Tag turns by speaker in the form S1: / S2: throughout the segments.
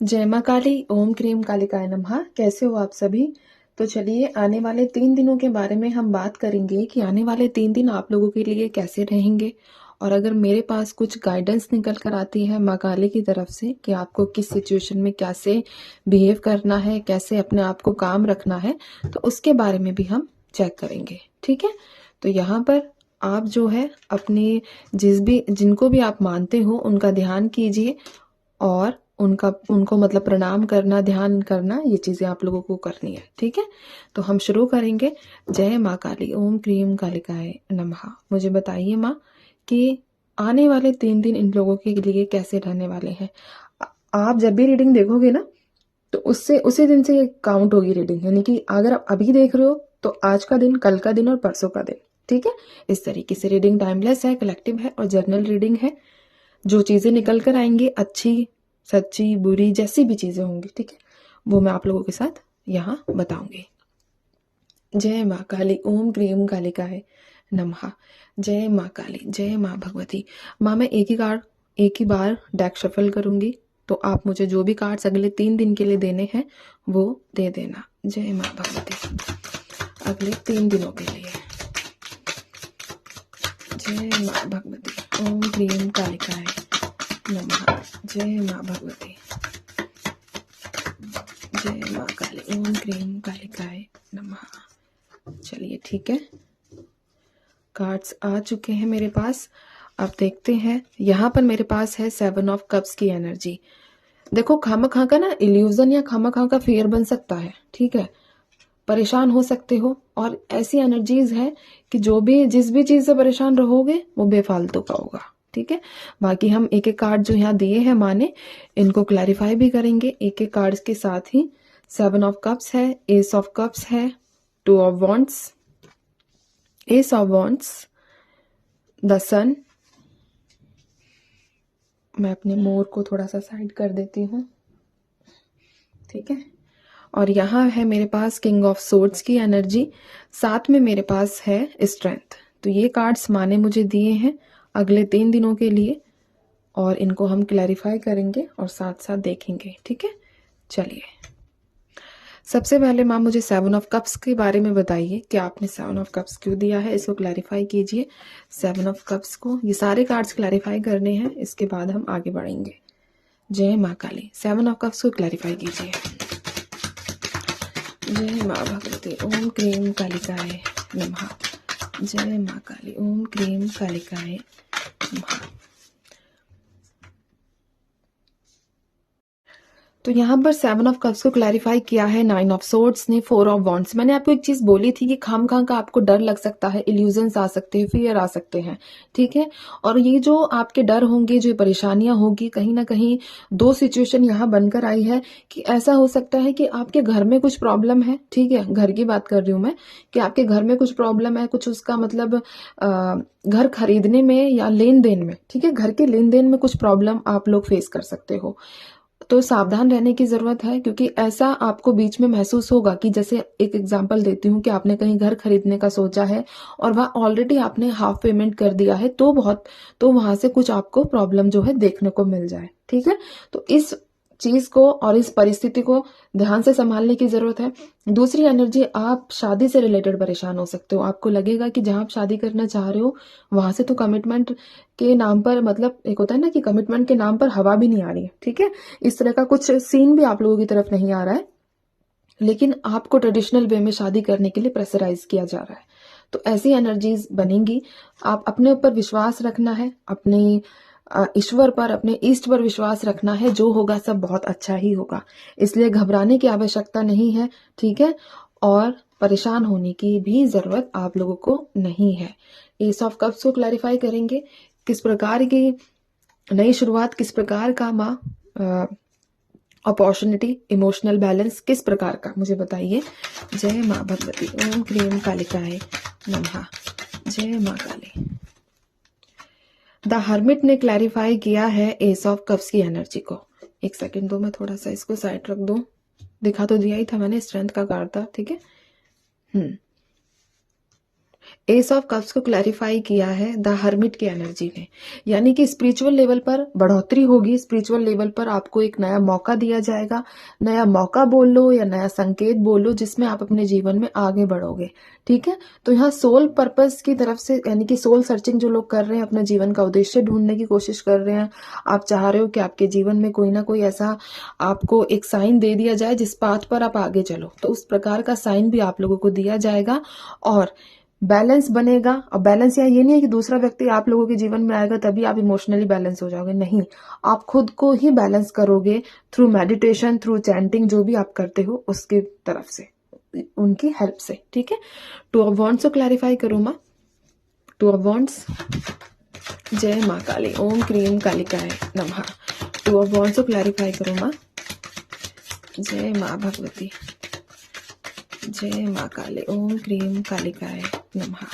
S1: जय माँ काली, ओम क्रीम कालिकाय नमः। कैसे हो आप सभी? तो चलिए आने वाले 3 दिनों के बारे में हम बात करेंगे कि आने वाले 3 दिन आप लोगों के लिए कैसे रहेंगे। और अगर मेरे पास कुछ गाइडेंस निकल कर आती है माँ काली की तरफ से कि आपको किस सिचुएशन में कैसे बिहेव करना है, कैसे अपने आप को काम रखना है, तो उसके बारे में भी हम चेक करेंगे। ठीक है, तो यहाँ पर आप जो है अपने जिनको भी आप मानते हो उनका ध्यान कीजिए और उनको मतलब प्रणाम करना, ध्यान करना, ये चीज़ें आप लोगों को करनी है। ठीक है, तो हम शुरू करेंगे। जय माँ काली, ओम क्रीम कालिकाय नमः। मुझे बताइए माँ कि आने वाले 3 दिन इन लोगों के लिए कैसे रहने वाले हैं। आप जब भी रीडिंग देखोगे ना, तो उससे उसी दिन से काउंट होगी रीडिंग, यानी कि अगर आप अभी देख रहे हो तो आज का दिन, कल का दिन और परसों का दिन। ठीक है, इस तरीके से रीडिंग टाइमलेस है, कलेक्टिव है और जर्नल रीडिंग है। जो चीज़ें निकल कर आएंगी, अच्छी सच्ची बुरी जैसी भी चीज़ें होंगी, ठीक है, वो मैं आप लोगों के साथ यहाँ बताऊंगी। जय माँ काली, ओम क्रीम कालिकाय नमः। जय माँ काली, जय माँ भगवती। माँ मैं एक ही बार डेक शफल करूंगी, तो आप मुझे जो भी कार्ड्स अगले 3 दिन के लिए देने हैं वो दे देना। जय माँ भगवती। अगले 3 दिनों के लिए जय माँ भगवती, ओम क्रीम कालिकाय नमः। जय माँ भगवती, जय माँ काली, ओम क्रीम कालिकाय नमः। चलिए ठीक है, कार्ड्स आ चुके हैं मेरे पास। अब देखते हैं, यहाँ पर मेरे पास है 7 ऑफ कप्स की एनर्जी। देखो, खामखा का ना इल्यूजन या खामखा का फेयर बन सकता है। ठीक है, परेशान हो सकते हो और ऐसी एनर्जीज है कि जिस भी चीज से परेशान रहोगे वो बेफालतू का होगा। ठीक है, बाकी हम एक एक कार्ड जो यहाँ दिए हैं माँ ने, इनको क्लैरिफाई भी करेंगे एक एक कार्ड्स के साथ ही। 7 ऑफ कप्स है, एस ऑफ कप्स है, 2 of wands, ace of wands, the sun. मैं अपने मोर को थोड़ा सा साइड कर देती हूँ। ठीक है, और यहाँ है मेरे पास किंग ऑफ सोर्ड्स की एनर्जी, साथ में मेरे पास है स्ट्रेंथ। तो ये कार्ड्स माँ ने मुझे दिए हैं अगले 3 दिनों के लिए, और इनको हम क्लैरिफाई करेंगे और साथ साथ देखेंगे। ठीक है, चलिए सबसे पहले माँ मुझे 7 ऑफ कप्स के बारे में बताइए कि आपने 7 ऑफ कप्स क्यों दिया है, इसको क्लैरिफाई कीजिए। 7 ऑफ कप्स को, ये सारे कार्ड्स क्लैरिफाई करने हैं, इसके बाद हम आगे बढ़ेंगे। जय माँ काली, 7 ऑफ कप्स को क्लैरिफाई कीजिए। जय माँ भगवती, ओम क्रीम कालिकाय नमः। जय माँ काली, ओम क्रीम कालिकाय नमः। तो यहाँ पर 7 ऑफ कप्स को क्लैरिफाई किया है 9 ऑफ सोर्ड्स ने, 4 ऑफ वॉन्ड्स। मैंने आपको एक चीज बोली थी कि खाम का आपको डर लग सकता है, इल्यूजन्स आ सकते हैं, फियर आ सकते हैं। ठीक है, और ये जो आपके डर होंगे, जो परेशानियां होगी, कहीं ना कहीं 2 सिचुएशन यहाँ बनकर आई है कि ऐसा हो सकता है कि आपके घर में कुछ प्रॉब्लम है। ठीक है, घर की बात कर रही हूं मैं, कि आपके घर में कुछ प्रॉब्लम है, कुछ उसका मतलब घर खरीदने में या लेन देन में। ठीक है, घर के लेन देन में कुछ प्रॉब्लम आप लोग फेस कर सकते हो, तो सावधान रहने की जरूरत है। क्योंकि ऐसा आपको बीच में महसूस होगा कि, जैसे एक एग्जांपल देती हूँ, कि आपने कहीं घर खरीदने का सोचा है और वह ऑलरेडी आपने हाफ पेमेंट कर दिया है, तो वहां से कुछ आपको प्रॉब्लम जो है देखने को मिल जाए। ठीक है, तो इस चीज को और इस परिस्थिति को ध्यान से संभालने की जरूरत है। दूसरी एनर्जी, आप शादी से रिलेटेड परेशान हो सकते हो। आपको लगेगा कि जहां आप शादी करना चाह रहे हो वहां से तो कमिटमेंट के नाम पर, मतलब एक होता है ना कि कमिटमेंट के नाम पर हवा भी नहीं आ रही है। ठीक है, इस तरह का कुछ सीन भी आप लोगों की तरफ नहीं आ रहा है, लेकिन आपको ट्रेडिशनल वे में शादी करने के लिए प्रेशराइज किया जा रहा है। तो ऐसी एनर्जीज बनेंगी। आप अपने ऊपर विश्वास रखना है, अपने ईश्वर पर, अपने ईष्ट पर विश्वास रखना है। जो होगा सब बहुत अच्छा ही होगा, इसलिए घबराने की आवश्यकता नहीं है। ठीक है, और परेशान होने की भी जरूरत आप लोगों को नहीं है। एस ऑफ कप्स को क्लैरिफाई करेंगे, किस प्रकार की नई शुरुआत, किस प्रकार का माँ अपॉर्चुनिटी, इमोशनल बैलेंस किस प्रकार का, मुझे बताइए। जय माँ भगवती, ओम क्रीम कालिकाय नमः। जय माँ काली। द हर्मिट ने क्लैरिफाई किया है एस ऑफ कप्स की एनर्जी को। एक सेकंड दो, मैं थोड़ा सा इसको साइड रख दूं। दिखा तो दिया ही था मैंने, स्ट्रेंथ का कार्ड था। ठीक है, एस ऑफ कप्स को क्लैरिफाई किया है द हर्मिट की एनर्जी ने, यानी कि स्पिरिचुअल लेवल पर बढ़ोतरी होगी, स्पिरिचुअल लेवल पर आपको एक नया मौका दिया जाएगा। नया मौका बोल लो या नया संकेत बोल लो, जिसमें आप अपने जीवन में आगे बढ़ोगे। ठीक है, तो यहाँ सोल पर्पस की तरफ से, यानी कि सोल सर्चिंग जो लोग कर रहे हैं, अपने जीवन का उद्देश्य ढूंढने की कोशिश कर रहे हैं, आप चाह रहे हो कि आपके जीवन में कोई ना कोई ऐसा आपको एक साइन दे दिया जाए जिस पाथ पर आप आगे चलो, तो उस प्रकार का साइन भी आप लोगों को दिया जाएगा और बैलेंस बनेगा। और बैलेंस यहाँ ये नहीं है कि दूसरा व्यक्ति आप लोगों के जीवन में आएगा तभी आप इमोशनली बैलेंस हो जाओगे, नहीं, आप खुद को ही बैलेंस करोगे थ्रू मेडिटेशन, थ्रू चैंटिंग, जो भी आप करते हो उसकी तरफ से, उनकी हेल्प से। ठीक है, टू ऑफ वॉन्ड्स को क्लैरिफाई करूँ माँ। टू ऑफ वॉन्ड्स, जय माँ काली, ओम क्रीम कालिकाय नमः। टू ऑफ वॉन्ड्स को क्लैरिफाई करूँ माँ। जय माँ भगवती, जय माँ काली, ओम क्रीम कालिकाय नमः।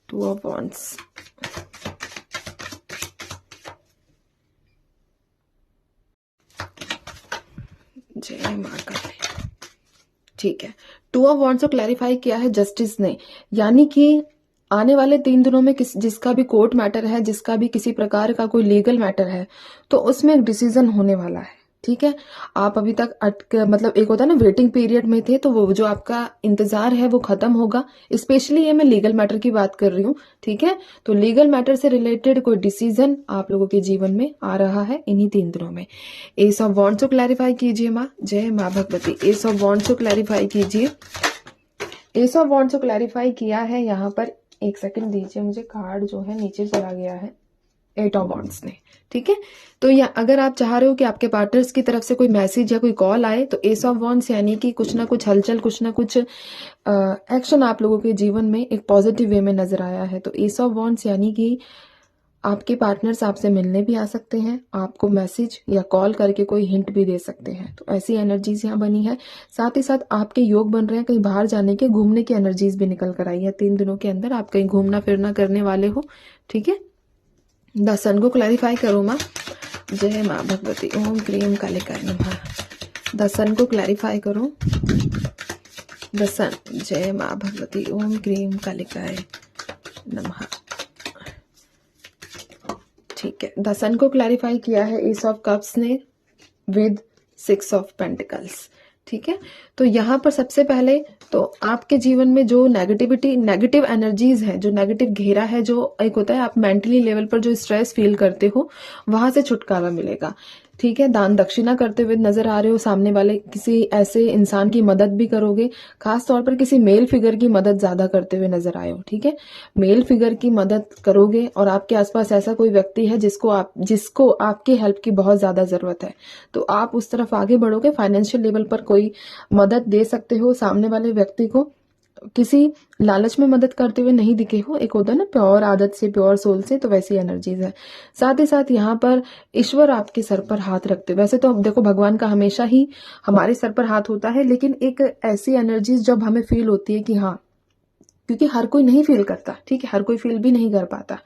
S1: टू ऑफ वॉन्ड्स, जय माँ काली। ठीक है, टू ऑफ वॉन्ड्स को क्लैरिफाई किया है जस्टिस ने, यानी कि आने वाले 3 दिनों में जिसका भी कोर्ट मैटर है, जिसका भी किसी प्रकार का कोई लीगल मैटर है, तो उसमें एक डिसीजन होने वाला है। ठीक है, आप अभी तक मतलब एक होता है ना वेटिंग पीरियड में थे, तो वो जो आपका इंतजार है वो खत्म होगा। स्पेशली ये मैं लीगल मैटर की बात कर रही हूँ। ठीक है, तो लीगल मैटर से रिलेटेड कोई डिसीजन आप लोगों के जीवन में आ रहा है इन्हीं 3 दिनों में। एस ऑफ वॉन्ड्स को क्लैरिफाई कीजिए माँ। जय माँ भगवती। एस ऑफ वॉन्ड्स को क्लैरिफाई कीजिए। एस ऑफ वॉन्ड्स को क्लैरिफाई किया है यहाँ पर, एक सेकंड दीजिए मुझे, कार्ड जो है नीचे चला गया है, 8 ऑफ वॉन्ड्स ने। ठीक है, तो या अगर आप चाह रहे हो कि आपके पार्टनर्स की तरफ से कोई मैसेज या कोई कॉल आए, तो एस ऑफ वॉन्ड्स यानी कि कुछ ना कुछ हलचल, कुछ ना कुछ एक्शन आप लोगों के जीवन में एक पॉजिटिव वे में नजर आया है। तो एस ऑफ वॉन्ड्स यानी कि आपके पार्टनर्स आपसे मिलने भी आ सकते हैं, आपको मैसेज या कॉल करके कोई हिंट भी दे सकते हैं, तो ऐसी एनर्जीज यहाँ बनी है। साथ ही साथ आपके योग बन रहे हैं कहीं बाहर जाने के, घूमने की एनर्जीज भी निकल कर आई है। 3 दिनों के अंदर आप कहीं घूमना फिरना करने वाले हो। ठीक है, द सन को क्लैरिफाई करो माँ। जय माँ भगवती, ओम क्रीम कालिकाय नमः। द सन को क्लैरिफाई करो। द सन, जय माँ भगवती, ओम क्रीम कालिकाय नमः। ठीक है, द सन को क्लैरिफाई किया है एस ऑफ कप्स ने विद 6 ऑफ पेंटिकल्स। ठीक है, तो यहाँ पर सबसे पहले तो आपके जीवन में जो नेगेटिविटी, नेगेटिव एनर्जीज है, जो नेगेटिव घेरा है, जो एक होता है आप मेंटली लेवल पर जो स्ट्रेस फील करते हो, वहां से छुटकारा मिलेगा। ठीक है, दान दक्षिणा करते हुए नजर आ रहे हो, सामने वाले किसी ऐसे इंसान की मदद भी करोगे, खास तौर पर किसी मेल फिगर की मदद ज्यादा करते हुए नजर आए हो। ठीक है, मेल फिगर की मदद करोगे और आपके आसपास ऐसा कोई व्यक्ति है जिसको आपकी हेल्प की बहुत ज्यादा जरूरत है, तो आप उस तरफ आगे बढ़ोगे। फाइनेंशियल लेवल पर कोई मदद दे सकते हो सामने वाले व्यक्ति को, किसी लालच में मदद करते हुए नहीं दिखे हो, एक होता है ना प्योर आदत से, प्योर सोल से, तो वैसी एनर्जीज है। साथ ही साथ यहाँ पर ईश्वर आपके सर पर हाथ रखते, वैसे तो देखो भगवान का हमेशा ही हमारे सर पर हाथ होता है, लेकिन एक ऐसी एनर्जीज जब हमें फील होती है कि हाँ, क्योंकि हर कोई नहीं फील करता, ठीक है, हर कोई फील भी नहीं कर पाता,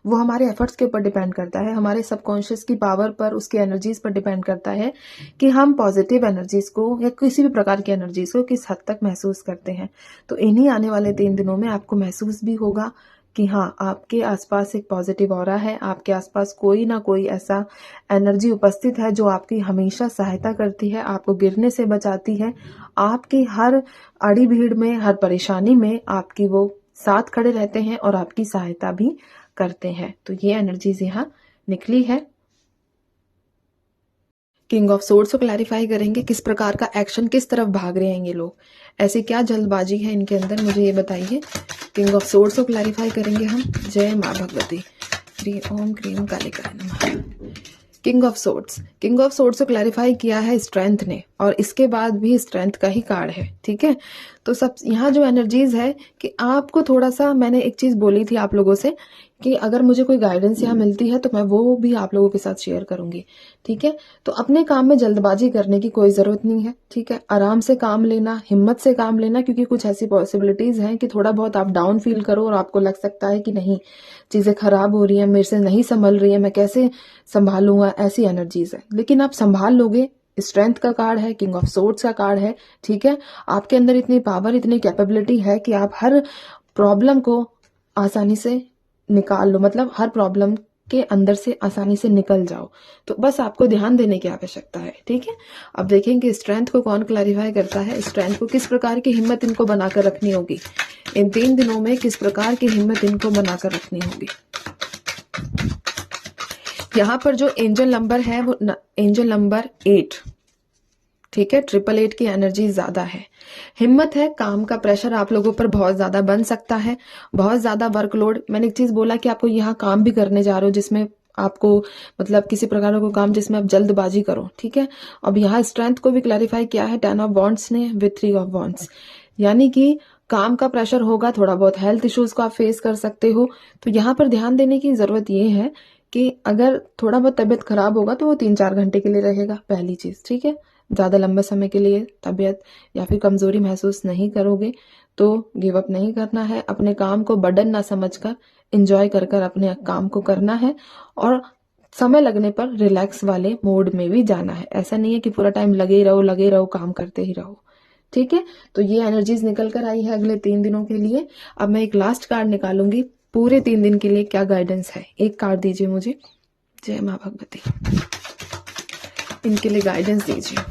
S1: वो हमारे एफर्ट्स के ऊपर डिपेंड करता है, हमारे सबकॉन्शियस की पावर पर, उसके एनर्जीज पर डिपेंड करता है कि हम पॉजिटिव एनर्जीज को या किसी भी प्रकार की एनर्जीज को किस हद तक महसूस करते हैं। तो इन्हीं आने वाले 3 दिनों में आपको महसूस भी होगा कि हाँ, आपके आसपास एक पॉजिटिव ऑरा है, आपके आसपास कोई ना कोई ऐसा एनर्जी उपस्थित है जो आपकी हमेशा सहायता करती है, आपको गिरने से बचाती है, आपकी हर अड़ी भीड़ में, हर परेशानी में आपकी वो साथ खड़े रहते हैं और आपकी सहायता भी करते हैं। तो ये एनर्जीज यहाँ निकली है। किंग ऑफ सोर्ड्स को क्लैरिफाई करेंगे, किस प्रकार का एक्शन, किस तरफ भाग रहे हैं ये लोग, ऐसी क्या जल्दबाजी है इनके अंदर, मुझे ये बताइए। किंग ऑफ सोर्ड्स को क्लैरिफाई करेंगे हम। जय माँ भगवती, ओम क्रीम कालिकाय नमः। King of swords, king of swords को क्लैरिफाई किया है स्ट्रेंथ ने, और इसके बाद भी स्ट्रेंथ का ही कार्ड है। ठीक है, तो सब यहाँ जो एनर्जीज है कि आपको थोड़ा सा, मैंने एक चीज बोली थी आप लोगों से कि अगर मुझे कोई गाइडेंस यहाँ मिलती है तो मैं वो भी आप लोगों के साथ शेयर करूंगी। ठीक है, तो अपने काम में जल्दबाजी करने की कोई जरूरत नहीं है। ठीक है, आराम से काम लेना, हिम्मत से काम लेना, क्योंकि कुछ ऐसी पॉसिबिलिटीज हैं कि थोड़ा बहुत आप डाउन फील करो और आपको लग सकता है कि नहीं, चीजें खराब हो रही हैं, मेरे से नहीं संभल रही है, मैं कैसे संभालूंगा, ऐसी एनर्जीज है, लेकिन आप संभाल लोगे। स्ट्रेंथ का कार्ड है, किंग ऑफ सोर्ड्स का कार्ड है। ठीक है, आपके अंदर इतनी पावर, इतनी कैपेबिलिटी है कि आप हर प्रॉब्लम को आसानी से निकाल लो, मतलब हर प्रॉब्लम के अंदर से आसानी से निकल जाओ। तो बस आपको ध्यान देने की आवश्यकता है, ठीक है। अब देखेंगे स्ट्रेंथ को कौन क्लैरिफाई करता है, स्ट्रेंथ को किस प्रकार की हिम्मत इनको बनाकर रखनी होगी इन 3 दिनों में, किस प्रकार की हिम्मत इनको बनाकर रखनी होगी। यहाँ पर जो एंजल नंबर है वो एंजल नंबर 8, ठीक है। 888 की एनर्जी ज्यादा है, हिम्मत है, काम का प्रेशर आप लोगों पर बहुत ज्यादा बन सकता है, बहुत ज्यादा वर्कलोड। मैंने एक चीज बोला कि आपको यहाँ काम भी करने जा रहे हो जिसमें आपको मतलब किसी प्रकार का काम जिसमें आप जल्दबाजी करो, ठीक है। अब यहाँ स्ट्रेंथ को भी क्लैरिफाई किया है 10 ऑफ वॉन्ड्स ने विद 3 ऑफ वॉन्ड्स, यानी कि काम का प्रेशर होगा, थोड़ा बहुत हेल्थ इश्यूज को आप फेस कर सकते हो। तो यहाँ पर ध्यान देने की जरूरत ये है कि अगर थोड़ा बहुत तबियत खराब होगा तो वो 3-4 घंटे के लिए रहेगा, पहली चीज, ठीक है। ज्यादा लंबे समय के लिए तबियत या फिर कमजोरी महसूस नहीं करोगे तो गिव अप नहीं करना है, अपने काम को बर्डन ना समझकर एंजॉय कर कर अपने काम को करना है, और समय लगने पर रिलैक्स वाले मोड में भी जाना है। ऐसा नहीं है कि पूरा टाइम लगे रहो काम करते ही रहो, ठीक है। तो ये एनर्जीज निकल कर आई है अगले 3 दिनों के लिए। अब मैं एक लास्ट कार्ड निकालूंगी पूरे 3 दिन के लिए क्या गाइडेंस है। एक कार्ड दीजिए मुझे, जय माँ भगवती, इनके लिए गाइडेंस दीजिए,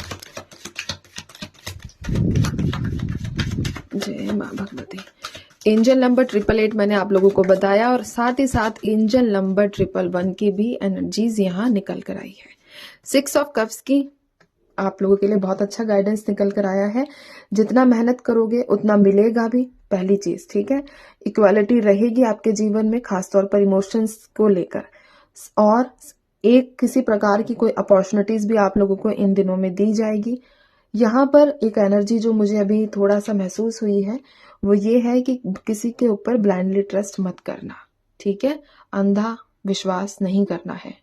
S1: जय माँ भगवती। एंजल नंबर 888 मैंने आप लोगों को बताया, और साथ ही साथ एंजल नंबर 111 की भी एनर्जीज यहाँ निकल कर आई है। 6 ऑफ कप्स की आप लोगों के लिए बहुत अच्छा गाइडेंस निकल कर आया है। जितना मेहनत करोगे उतना मिलेगा भी, पहली चीज, ठीक है। इक्वालिटी रहेगी आपके जीवन में, खासतौर पर इमोशंस को लेकर, और एक किसी प्रकार की कोई अपॉर्चुनिटीज भी आप लोगों को इन दिनों में दी जाएगी। यहाँ पर एक एनर्जी जो मुझे अभी थोड़ा सा महसूस हुई है वो ये है कि किसी के ऊपर ब्लाइंडली ट्रस्ट मत करना, ठीक है। अंधा विश्वास नहीं करना है,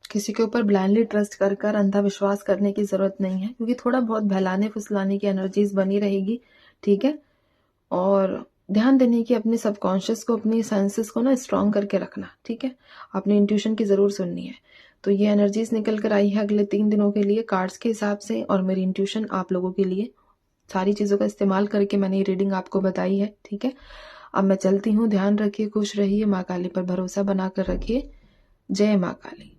S1: किसी के ऊपर ब्लाइंडली ट्रस्ट कर कर अंधा विश्वास करने की जरूरत नहीं है, क्योंकि थोड़ा बहुत बहलाने फुसलाने की एनर्जीज बनी रहेगी, ठीक है। और ध्यान देने की अपने सबकॉन्शियस को, अपनी सेंसेस को ना स्ट्रांग करके रखना, ठीक है। अपनी इंट्यूशन की जरूर सुननी है। तो ये एनर्जीज निकल कर आई है अगले 3 दिनों के लिए कार्ड्स के हिसाब से, और मेरी इंट्यूशन आप लोगों के लिए सारी चीजों का इस्तेमाल करके मैंने ये रीडिंग आपको बताई है, ठीक है। अब मैं चलती हूँ, ध्यान रखिए, खुश रहिए, माँ काली पर भरोसा बनाकर रखिए। जय माँ काली।